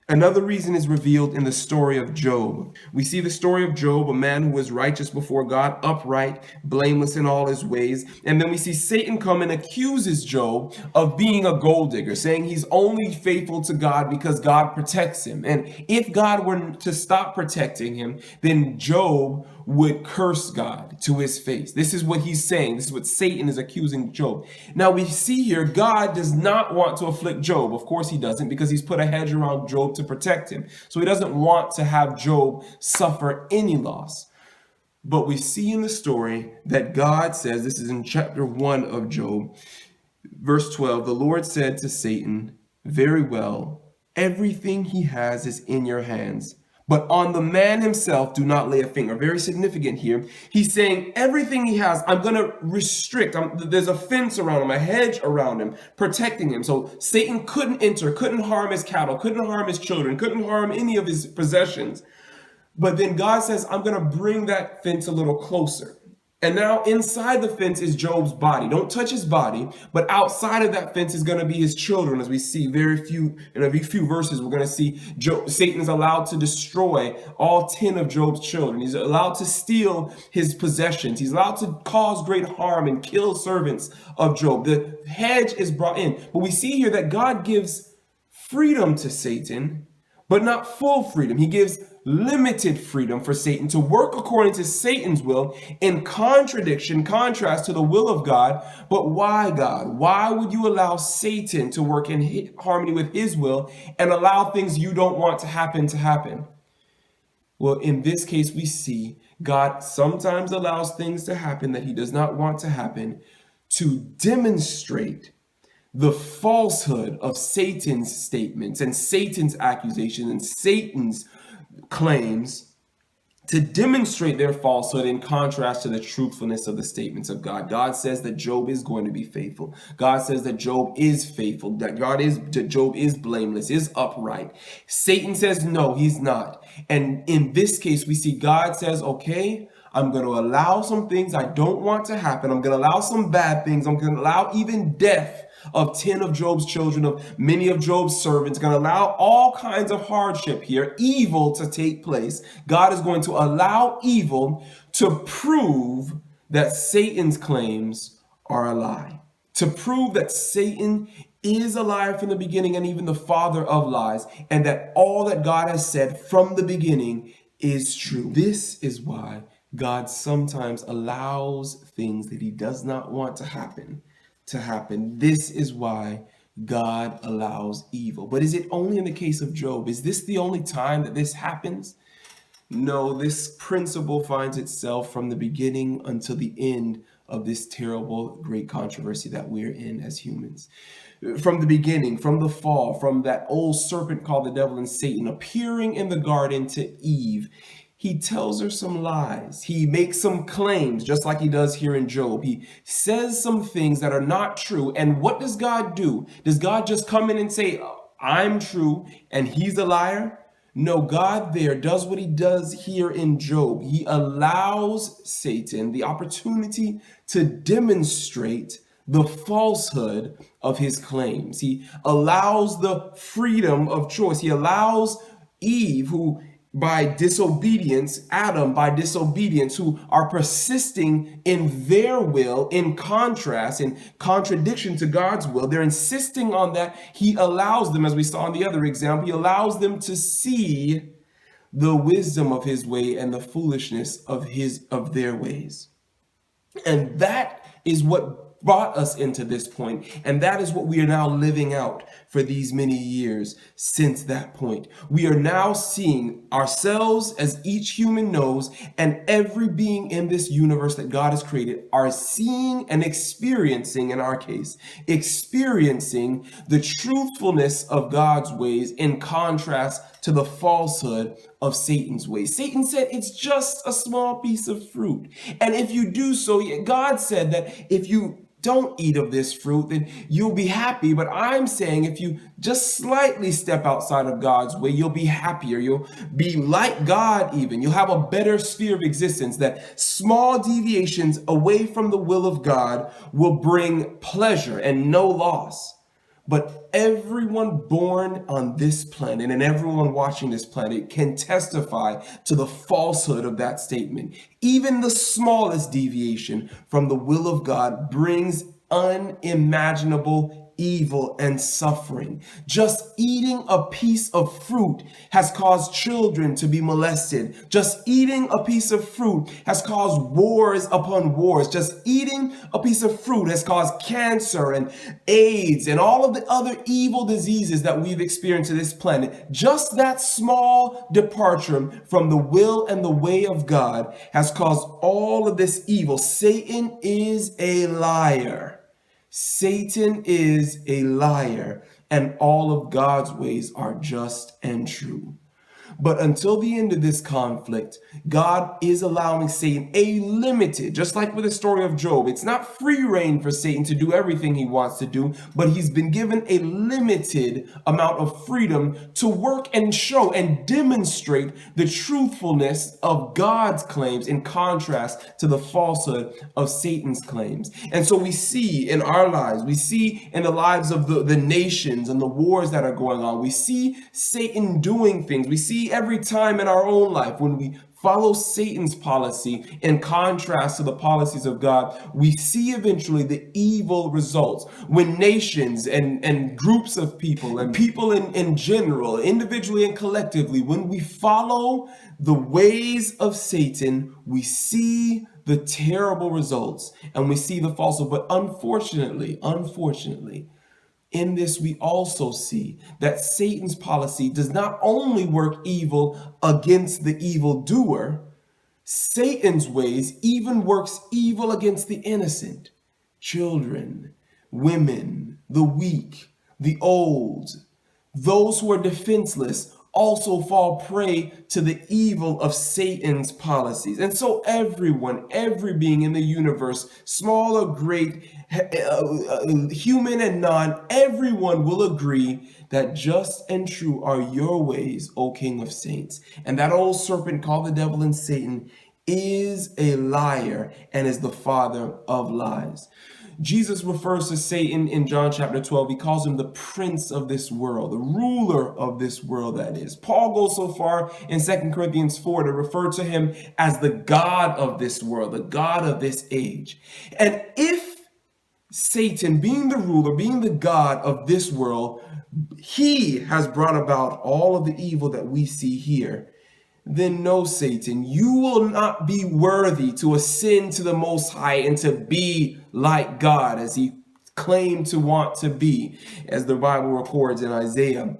Another reason is revealed in the story of Job. We see the story of Job, a man who was righteous before God, upright, blameless in all his ways. And then we see Satan come and accuses Job of being a gold digger, saying he's only faithful to God because God protects him. And if God were to stop protecting him, then Job would curse God to his face. This is what he's saying. This is what Satan is accusing Job. Now we see here God does not want to afflict Job. Of course he doesn't, because he's put a hedge around Job to protect him. So he doesn't want to have Job suffer any loss. But we see in the story that God says, this is in chapter 1 of Job, verse 12, the Lord said to Satan, "Very well, everything he has is in your hands. But on the man himself, do not lay a finger." Very significant here. He's saying everything he has, I'm going to restrict. There's a fence around him, a hedge around him, protecting him. So Satan couldn't enter, couldn't harm his cattle, couldn't harm his children, couldn't harm any of his possessions. But then God says, I'm going to bring that fence a little closer. And now inside the fence is Job's body. Don't touch his body, but outside of that fence is going to be his children. As we see in a very few verses, we're going to see Satan's allowed to destroy all 10 of Job's children. He's allowed to steal his possessions. He's allowed to cause great harm and kill servants of Job. The hedge is brought in. But we see here that God gives freedom to Satan, but not full freedom. He gives limited freedom for Satan to work according to Satan's will, in contrast to the will of God. But why, God? Why would you allow Satan to work in harmony with his will and allow things you don't want to happen? Well, in this case, we see God sometimes allows things to happen that he does not want to happen to demonstrate the falsehood of Satan's statements and Satan's accusations and Satan's claims, to demonstrate their falsehood in contrast to the truthfulness of the statements of God. God says that Job is going to be faithful. God says that Job is faithful, that Job is blameless, is upright. Satan says no, he's not. And in this case, we see God says, okay, I'm going to allow some things I don't want to happen. I'm going to allow some bad things. I'm going to allow even death of 10 of Job's children, of many of Job's servants, going to allow all kinds of hardship here, evil to take place. God is going to allow evil to prove that Satan's claims are a lie, to prove that Satan is a liar from the beginning and even the father of lies, and that all that God has said from the beginning is true. This is why God sometimes allows things that he does not want to happen. This is why God allows evil. But is it only in the case of Job? Is this the only time that this happens? No, this principle finds itself from the beginning until the end of this terrible, great controversy that we're in as humans. From the beginning, from the fall, from that old serpent called the devil and Satan appearing in the garden to Eve, he tells her some lies. He makes some claims, just like he does here in Job. He says some things that are not true. And what does God do? Does God just come in and say, I'm true and he's a liar? No, God there does what he does here in Job. He allows Satan the opportunity to demonstrate the falsehood of his claims. He allows the freedom of choice. He allows Eve, who by disobedience, Adam by disobedience, who are persisting in their will in contradiction to God's will. They're insisting on that. He allows them, as we saw in the other example, he allows them to see the wisdom of his way and the foolishness of their ways. And that is what brought us into this point, and that is what we are now living out for these many years since that point. We are now seeing ourselves, as each human knows, and every being in this universe that God has created are seeing and experiencing, in our case, experiencing the truthfulness of God's ways in contrast to the falsehood of Satan's ways. Satan said it's just a small piece of fruit, and if you do so, God said that if you don't eat of this fruit, then you'll be happy. But I'm saying if you just slightly step outside of God's way, you'll be happier. You'll be like God even. You'll have a better sphere of existence, that small deviations away from the will of God will bring pleasure and no loss. But everyone born on this planet and everyone watching this planet can testify to the falsehood of that statement. Even the smallest deviation from the will of God brings unimaginable evil and suffering. Just eating a piece of fruit has caused children to be molested. Just eating a piece of fruit has caused wars upon wars. Just eating a piece of fruit has caused cancer and AIDS and all of the other evil diseases that we've experienced on this planet. Just that small departure from the will and the way of God has caused all of this evil. Satan is a liar. Satan is a liar, and all of God's ways are just and true. But until the end of this conflict, God is allowing Satan a limited, just like with the story of Job. It's not free reign for Satan to do everything he wants to do, but he's been given a limited amount of freedom to work and show and demonstrate the truthfulness of God's claims in contrast to the falsehood of Satan's claims. And so we see in our lives, we see in the lives of the nations and the wars that are going on, we see Satan doing things. We see every time in our own life when we follow Satan's policy in contrast to the policies of God, we see eventually the evil results. When nations and groups of people and people in general, individually and collectively, when we follow the ways of Satan, we see the terrible results and we see the falsehood. But unfortunately, in this, we also see that Satan's policy does not only work evil against the evildoer, Satan's ways even works evil against the innocent, children, women, the weak, the old. Those who are defenseless also fall prey to the evil of Satan's policies. And so everyone, every being in the universe, small or great, human and non, everyone will agree that just and true are your ways, O King of Saints. And that old serpent called the devil and Satan is a liar and is the father of lies. Jesus refers to Satan in John chapter 12. He calls him the prince of this world, the ruler of this world, that is. Paul goes so far in 2 Corinthians 4 to refer to him as the God of this world, the God of this age. And if Satan, being the ruler, being the God of this world, he has brought about all of the evil that we see here, then no, Satan, you will not be worthy to ascend to the Most High and to be like God as he claimed to want to be, as the Bible records in Isaiah.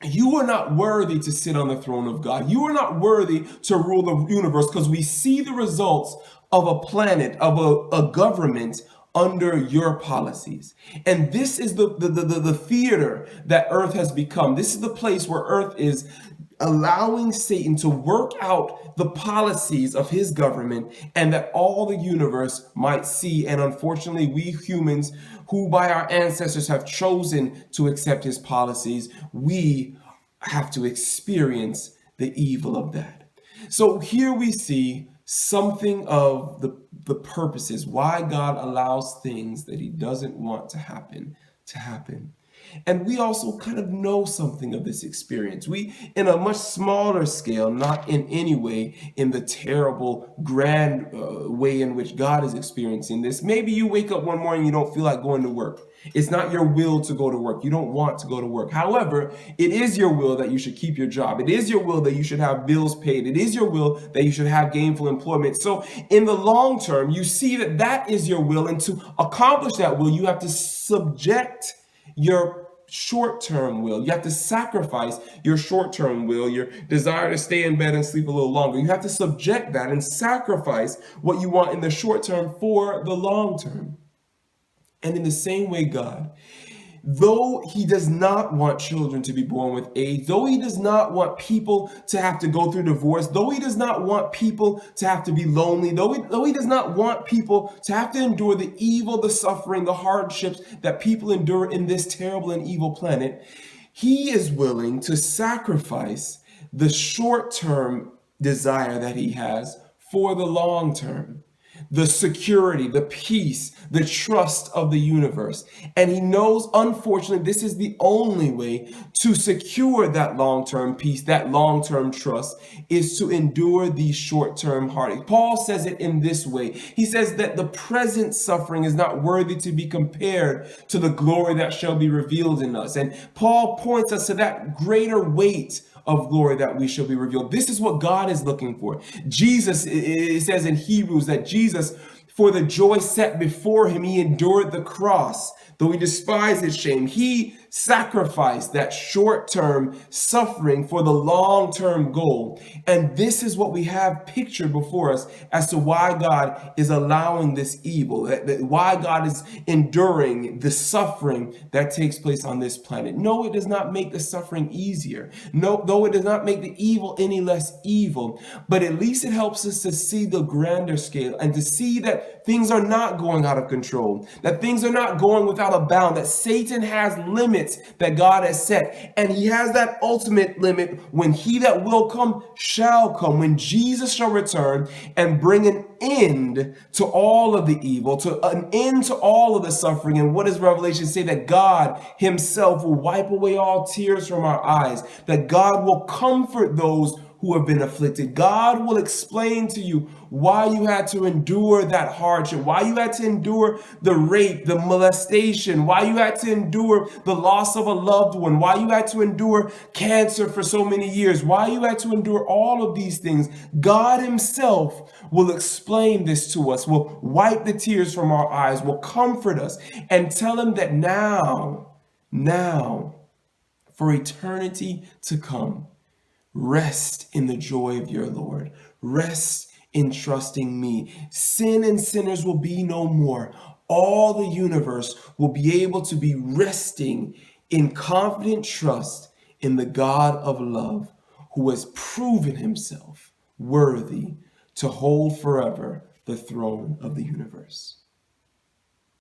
You are not worthy to sit on the throne of God. You are not worthy to rule the universe, because we see the results of a planet, of a government under your policies. And this is the theater that earth has become. This is the place where earth is allowing Satan to work out the policies of his government, and that all the universe might see. And unfortunately, we humans who by our ancestors have chosen to accept his policies, we have to experience the evil of that. So here we see something of the purposes why God allows things that he doesn't want to happen to happen. And we also kind of know something of this experience. We, in a much smaller scale, not in any way in the terrible, grand way in which God is experiencing this. Maybe you wake up one morning, you don't feel like going to work. It's not your will to go to work. You don't want to go to work. However, it is your will that you should keep your job. It is your will that you should have bills paid. It is your will that you should have gainful employment. So in the long term, you see that that is your will. And to accomplish that will, you have to subject your short-term will. You have to sacrifice your short-term will, your desire to stay in bed and sleep a little longer. You have to subject that and sacrifice what you want in the short term for the long term. And in the same way, God, though he does not want children to be born with AIDS, though he does not want people to have to go through divorce, though he does not want people to have to be lonely, though he does not want people to have to endure the evil, the suffering, the hardships that people endure in this terrible and evil planet, he is willing to sacrifice the short-term desire that he has for the long term. the security, the peace, the trust of the universe. And he knows, unfortunately, this is the only way to secure that long-term peace, that long-term trust, is to endure these short-term heartaches. Paul says it in this way. He says that the present suffering is not worthy to be compared to the glory that shall be revealed in us. And Paul points us to that greater weight of glory that we shall be revealed. This is what God is looking for. Jesus, it says in Hebrews that Jesus, for the joy set before him, he endured the cross, though he despised its shame. He sacrificed that short-term suffering for the long-term goal. And this is what we have pictured before us as to why God is allowing this evil, why God is enduring the suffering that takes place on this planet. No, it does not make the suffering easier. No, though it does not make the evil any less evil, but at least it helps us to see the grander scale and to see that things are not going out of control, that things are not going without a bound, that Satan has limits that God has set. And he has that ultimate limit when he that will come shall come, when Jesus shall return and bring an end to all of the evil, to an end to all of the suffering. And what does Revelation say? That God himself will wipe away all tears from our eyes, that God will comfort those who have been afflicted. God will explain to you why you had to endure that hardship, why you had to endure the rape, the molestation, why you had to endure the loss of a loved one, why you had to endure cancer for so many years, why you had to endure all of these things. God himself will explain this to us, will wipe the tears from our eyes, will comfort us, and tell him that now, for eternity to come, rest in the joy of your Lord. Rest in trusting me. Sin and sinners will be no more. All the universe will be able to be resting in confident trust in the God of love, who has proven himself worthy to hold forever the throne of the universe.